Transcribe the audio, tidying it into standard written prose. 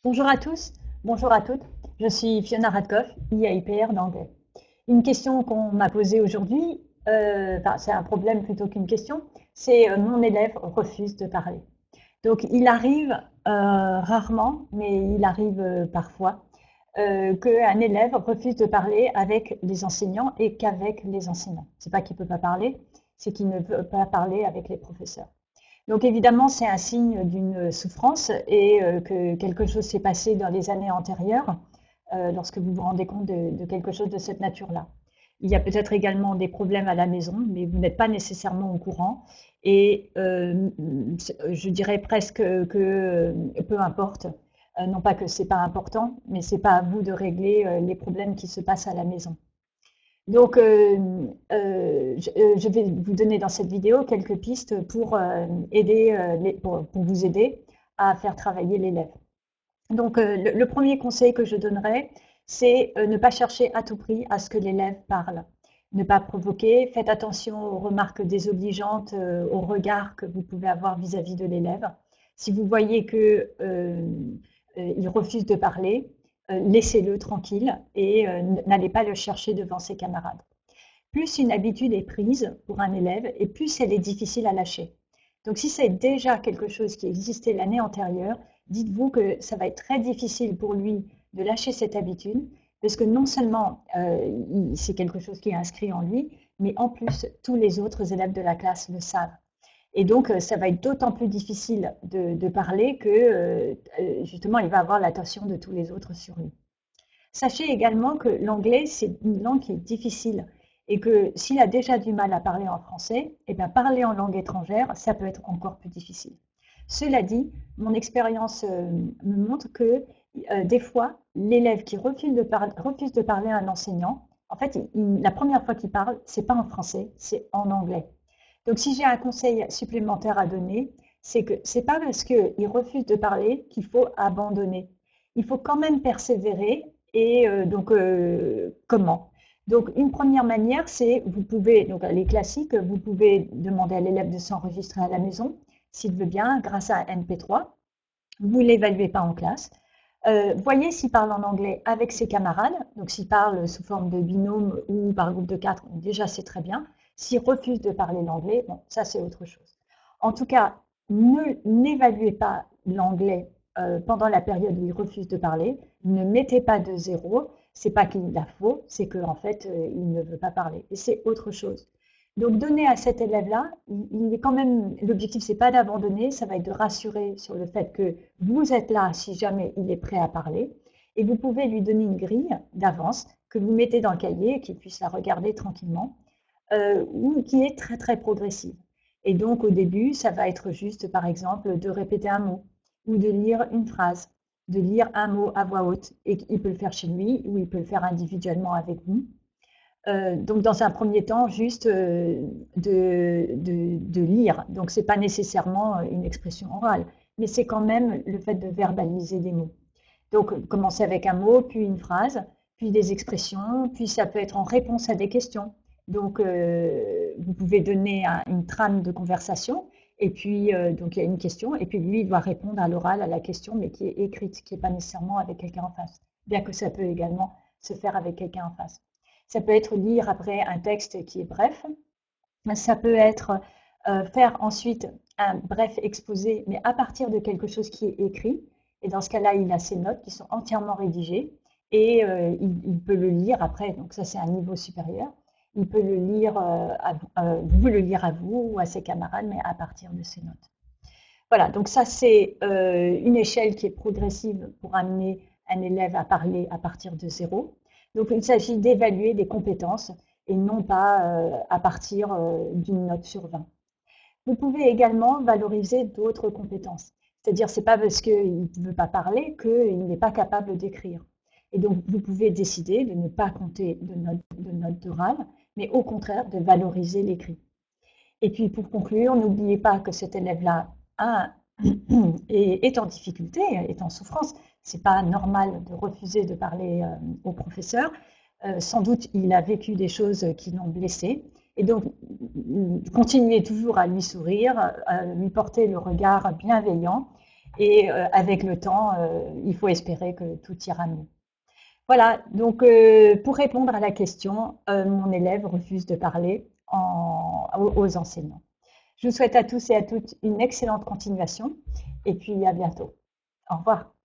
Bonjour à tous, bonjour à toutes. Je suis Fiona Radkoff, IAIPR d'anglais. Une question qu'on m'a posée aujourd'hui, c'est un problème plutôt qu'une question, c'est mon élève refuse de parler. Donc il arrive rarement, mais il arrive parfois, qu'un élève refuse de parler avec les enseignants et qu'avec les enseignants. C'est pas qu'il ne peut pas parler, c'est qu'il ne peut pas parler avec les professeurs. Donc évidemment, c'est un signe d'une souffrance et que quelque chose s'est passé dans les années antérieures lorsque vous vous rendez compte de quelque chose de cette nature-là. Il y a peut-être également des problèmes à la maison, mais vous n'êtes pas nécessairement au courant. Et je dirais presque que peu importe, non pas que c'est pas important, mais c'est pas à vous de régler les problèmes qui se passent à la maison. Donc, je vais vous donner dans cette vidéo quelques pistes pour, pour vous aider à faire travailler l'élève. Donc, le premier conseil que je donnerais, c'est ne pas chercher à tout prix à ce que l'élève parle. Ne pas provoquer, faites attention aux remarques désobligeantes, aux regards que vous pouvez avoir vis-à-vis de l'élève. Si vous voyez qu'il refuse de parler, laissez-le tranquille et n'allez pas le chercher devant ses camarades. Plus une habitude est prise pour un élève et plus elle est difficile à lâcher. Donc si c'est déjà quelque chose qui existait l'année antérieure, dites-vous que ça va être très difficile pour lui de lâcher cette habitude parce que non seulement c'est quelque chose qui est inscrit en lui, mais en plus tous les autres élèves de la classe le savent. Et donc, ça va être d'autant plus difficile de parler que, justement, il va avoir l'attention de tous les autres sur lui. Sachez également que l'anglais, c'est une langue qui est difficile et que s'il a déjà du mal à parler en français, eh bien, parler en langue étrangère, ça peut être encore plus difficile. Cela dit, mon expérience me montre que des fois, l'élève qui refuse de parler à un enseignant, en fait, la première fois qu'il parle, c'est pas en français, c'est en anglais. Donc, si j'ai un conseil supplémentaire à donner, c'est que c'est pas parce qu'il refuse de parler qu'il faut abandonner. Il faut quand même persévérer. Et comment? Donc, une première manière, c'est vous pouvez, donc les classiques, vous pouvez demander à l'élève de s'enregistrer à la maison, s'il veut bien, grâce à un MP3. Vous ne l'évaluez pas en classe. Voyez s'il parle en anglais avec ses camarades. Donc, s'il parle sous forme de binôme ou par groupe de 4, déjà c'est très bien. S'il refuse de parler l'anglais, bon, ça c'est autre chose. En tout cas, n'évaluez pas l'anglais pendant la période où il refuse de parler. Ne mettez pas de zéro. C'est pas qu'il a faux, c'est qu'en fait, il ne veut pas parler. Et c'est autre chose. Donc, donner à cet élève-là, il est quand même, l'objectif, c'est pas d'abandonner, ça va être de rassurer sur le fait que vous êtes là si jamais il est prêt à parler. Et vous pouvez lui donner une grille d'avance que vous mettez dans le cahier, qu'il puisse la regarder tranquillement, ou qui est très, très progressive. Et donc, au début, ça va être juste, par exemple, de répéter un mot ou de lire une phrase, de lire un mot à voix haute. Et il peut le faire chez lui ou il peut le faire individuellement avec vous. Donc, dans un premier temps, juste de lire. Donc, ce n'est pas nécessairement une expression orale, mais c'est quand même le fait de verbaliser des mots. Donc, commencer avec un mot, puis une phrase, puis des expressions, puis ça peut être en réponse à des questions. Donc, vous pouvez donner une trame de conversation, et puis, donc il y a une question, et puis lui, il doit répondre à l'oral à la question, mais qui est écrite, qui n'est pas nécessairement avec quelqu'un en face, bien que ça peut également se faire avec quelqu'un en face. Ça peut être lire après un texte qui est bref. Ça peut être faire ensuite un bref exposé, mais à partir de quelque chose qui est écrit. Et dans ce cas-là, il a ses notes qui sont entièrement rédigées et il peut le lire après. Donc ça, c'est un niveau supérieur. Il peut le lire, vous le lire à vous ou à ses camarades, mais à partir de ses notes. Voilà, donc ça, c'est une échelle qui est progressive pour amener un élève à parler à partir de zéro. Donc, il s'agit d'évaluer des compétences et non pas à partir d'une note sur 20. Vous pouvez également valoriser d'autres compétences. C'est-à-dire, c'est pas parce qu'il ne veut pas parler qu'il n'est pas capable d'écrire. Et donc, vous pouvez décider de ne pas compter de notes orales, mais au contraire de valoriser l'écrit. Et puis, pour conclure, n'oubliez pas que cet élève-là est en difficulté, est en souffrance. Ce n'est pas normal de refuser de parler au professeur. Sans doute, il a vécu des choses qui l'ont blessé. Et donc, continuez toujours à lui sourire, à lui porter le regard bienveillant, Et avec le temps, il faut espérer que tout ira mieux. Voilà, donc pour répondre à la question, mon élève refuse de parler aux enseignants. Je vous souhaite à tous et à toutes une excellente continuation et puis à bientôt. Au revoir.